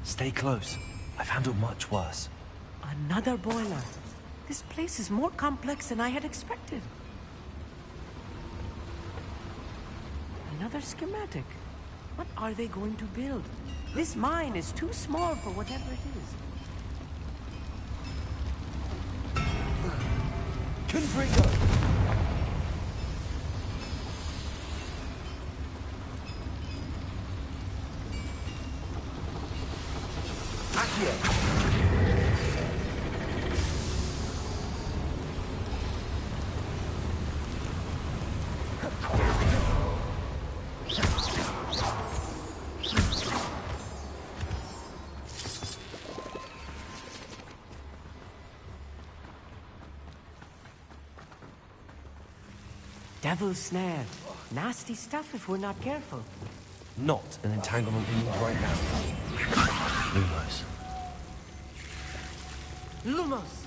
C: Stay close. I've handled much worse.
N: Another boiler. This place is more complex than I had expected. Another schematic. What are they going to build? This mine is too small for whatever it is.
C: Confringo!
N: Devil's snare. Nasty stuff if we're not careful.
C: Not an entanglement we need right now. Lumos.
N: Lumos!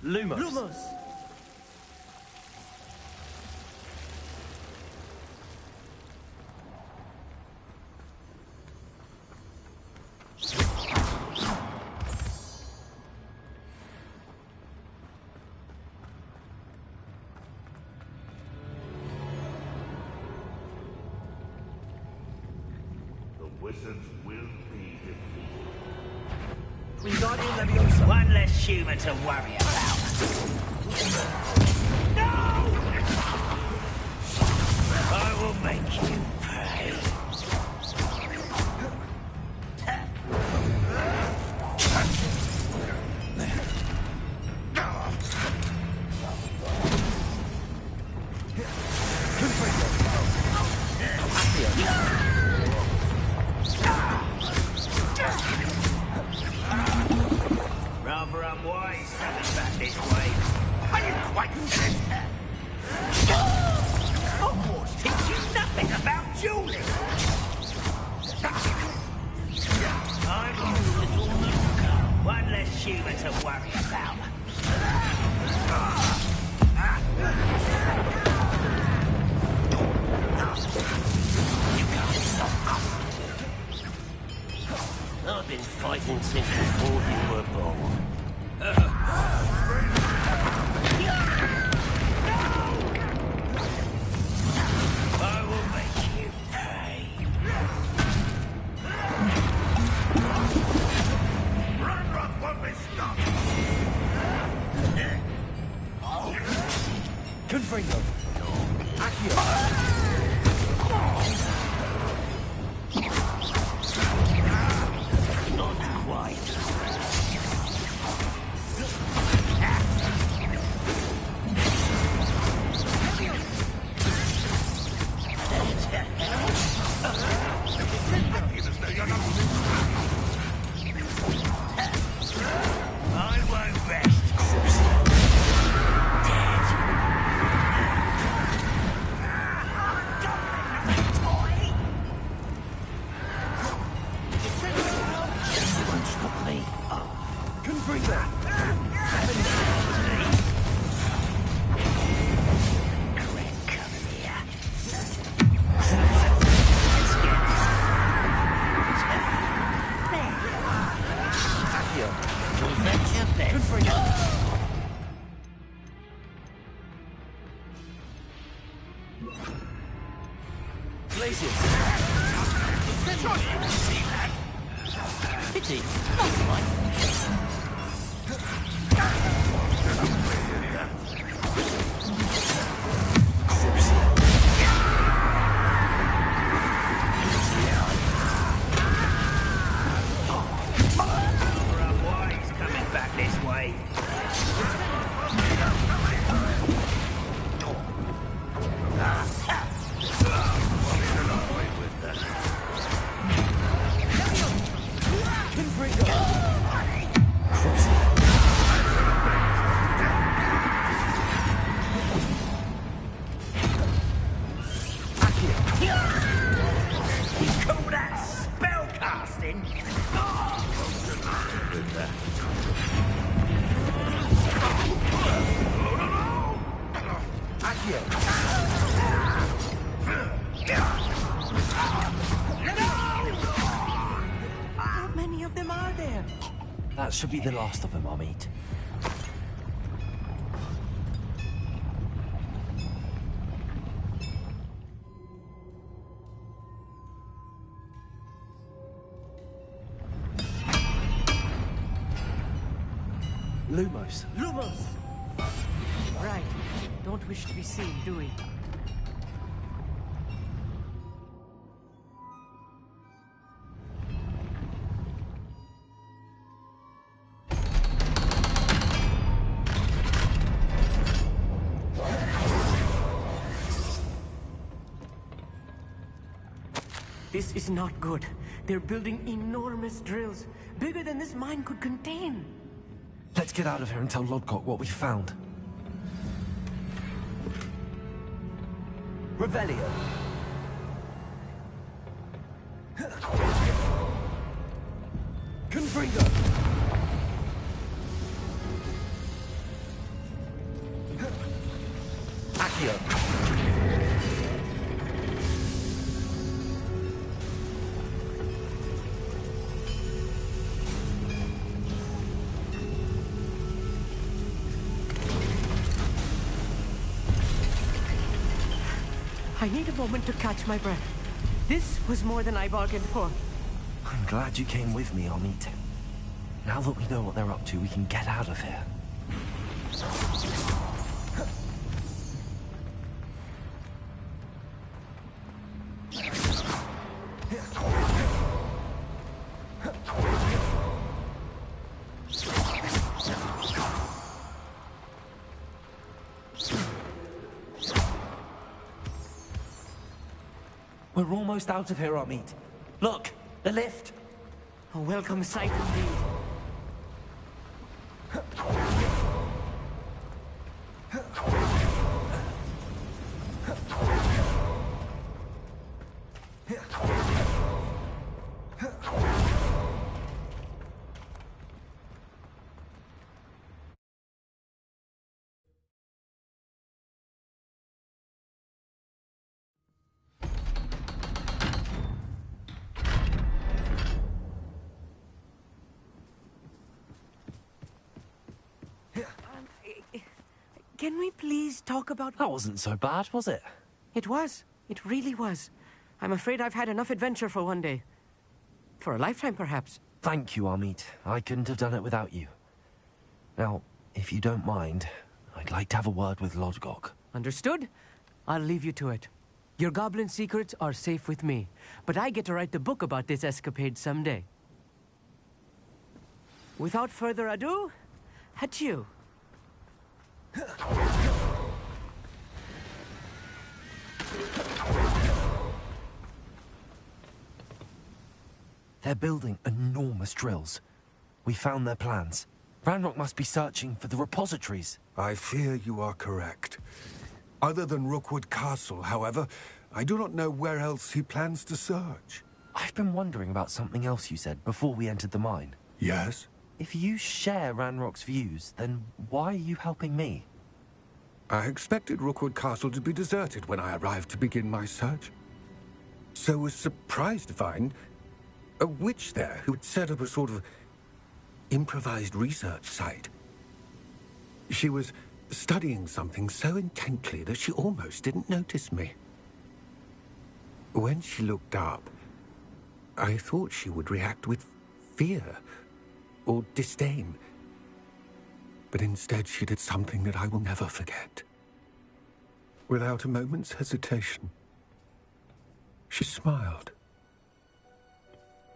C: Lumos.
N: Lumos!
O: Wizards will be defeated.
M: Wingardium Leviosa. One less human to worry about. No! I will make you pay. Rather unwise coming back this way.
C: Confringo! Accio!
M: Not quite. I won't rest. You won't stop me.
C: Confringo!
M: Correct, come here.
C: Accio!
M: That's your best.
C: Confringo! Glacius!
M: Surely you can see that. Pity, not mine. He's coming back this way. You call that spell casting?
N: How many of them are there?
C: That should be the last of them, Amit. Lumos.
N: Lumos! Right. Don't wish to be seen, do we? This is not good. They're building enormous drills, bigger than this mine could contain.
C: Let's get out of here and tell Lodgok what we found.
L: Revelio.
C: Confringo! Accio!
N: I need a moment to catch my breath. This was more than I bargained for.
C: I'm glad you came with me, Amit. Now that we know what they're up to, we can get out of here. We're almost out of here, Amit. Look, the lift.
N: A welcome sight indeed. Can we please talk about...
C: That wasn't so bad, was it?
N: It was. It really was. I'm afraid I've had enough adventure for one day. For a lifetime, perhaps.
C: Thank you, Amit. I couldn't have done it without you. Now, if you don't mind, I'd like to have a word with Lodgok.
P: Understood? I'll leave you to it. Your goblin secrets are safe with me, but I get to write the book about this escapade someday. Without further ado, adieu.
C: They're building enormous drills. We found their plans. Ranrock must be searching for the repositories.
J: I fear you are correct. Other than Rookwood Castle, however, I do not know where else he plans to search.
C: I've been wondering about something else you said before we entered the mine.
J: Yes?
C: If you share Ranrock's views, then why are you helping me?
J: I expected Rookwood Castle to be deserted when I arrived to begin my search. So was surprised to find a witch there who had set up a sort of improvised research site. She was studying something so intently that she almost didn't notice me. When she looked up, I thought she would react with fear or disdain. But instead she did something that I will never forget. Without a moment's hesitation, she smiled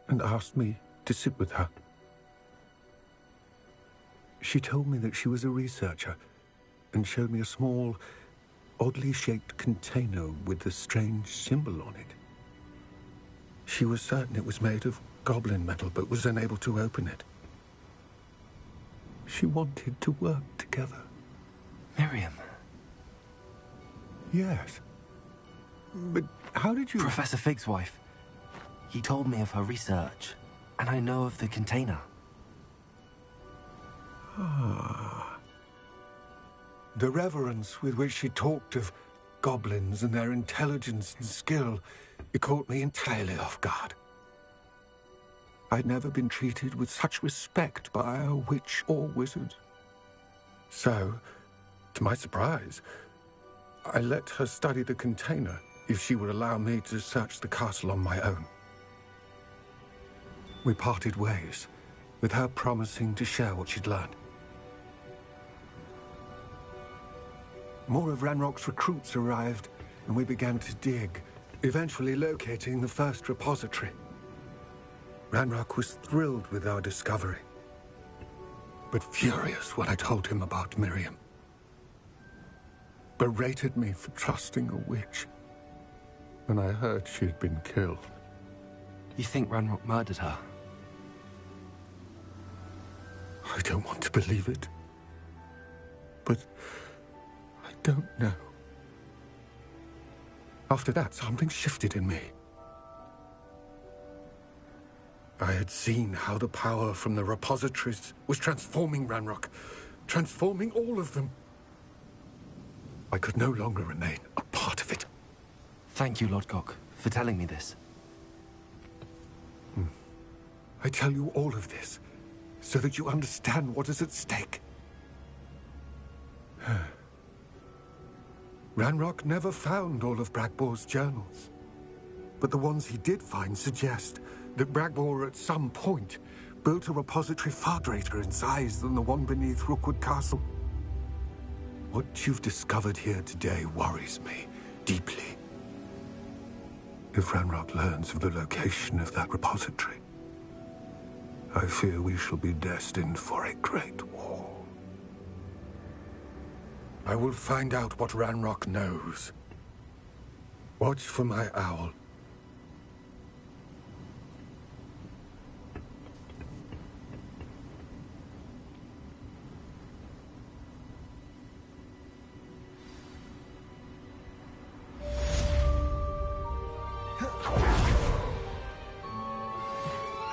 J: and asked me to sit with her. She told me that she was a researcher and showed me a small, oddly shaped container with a strange symbol on it. She was certain it was made of goblin metal, but was unable to open it. She wanted to work together.
C: Miriam.
J: Yes. But how did you...
C: Professor Fig's wife. He told me of her research, and I know of the container.
J: Ah. The reverence with which she talked of goblins and their intelligence and skill, it caught me entirely off guard. I'd never been treated with such respect by a witch or wizard. So, to my surprise, I let her study the container if she would allow me to search the castle on my own. We parted ways, with her promising to share what she'd learned. More of Ranrock's recruits arrived, and we began to dig, eventually locating the first repository. Ranrock was thrilled with our discovery, but furious when I told him about Miriam. Berated me for trusting a witch when I heard she had been killed.
C: You think Ranrock murdered her?
J: I don't want to believe it, but I don't know. After that, something shifted in me. I had seen how the power from the repositories was transforming Ranrock, transforming all of them. I could no longer remain a part of it.
C: Thank you, Lodgok, for telling me this.
J: I tell you all of this so that you understand what is at stake. Ranrock never found all of Bragbor's journals, but the ones he did find suggest that Bragbor at some point built a repository far greater in size than the one beneath Rookwood Castle. What you've discovered here today worries me deeply. If Ranrock learns of the location of that repository, I fear we shall be destined for a great war. I will find out what Ranrock knows. Watch for my owl.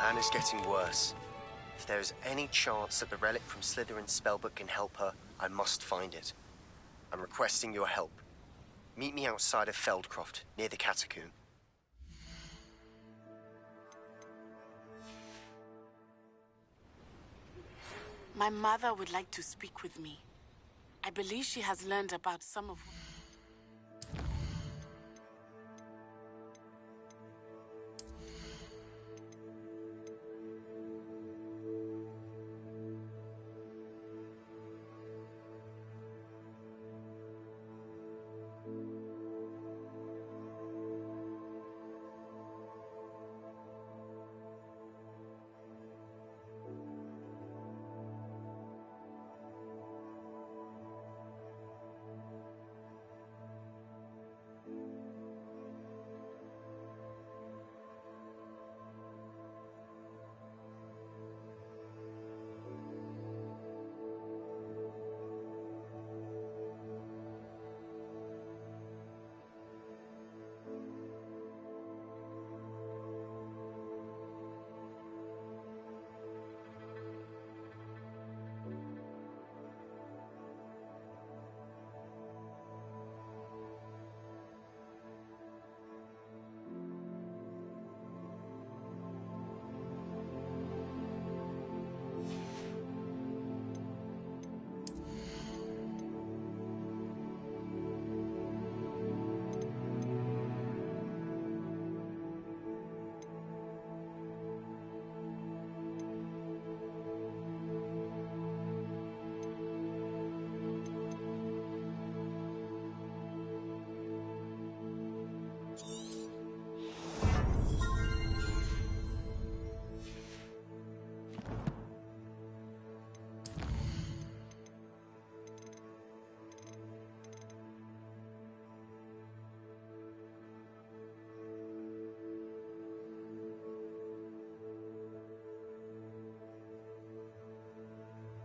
B: Anna's getting worse. If there is any chance that the relic from Slytherin's spellbook can help her, I must find it. I'm requesting your help. Meet me outside of Feldcroft, near the Catacomb.
K: My mother would like to speak with me. I believe she has learned about some of...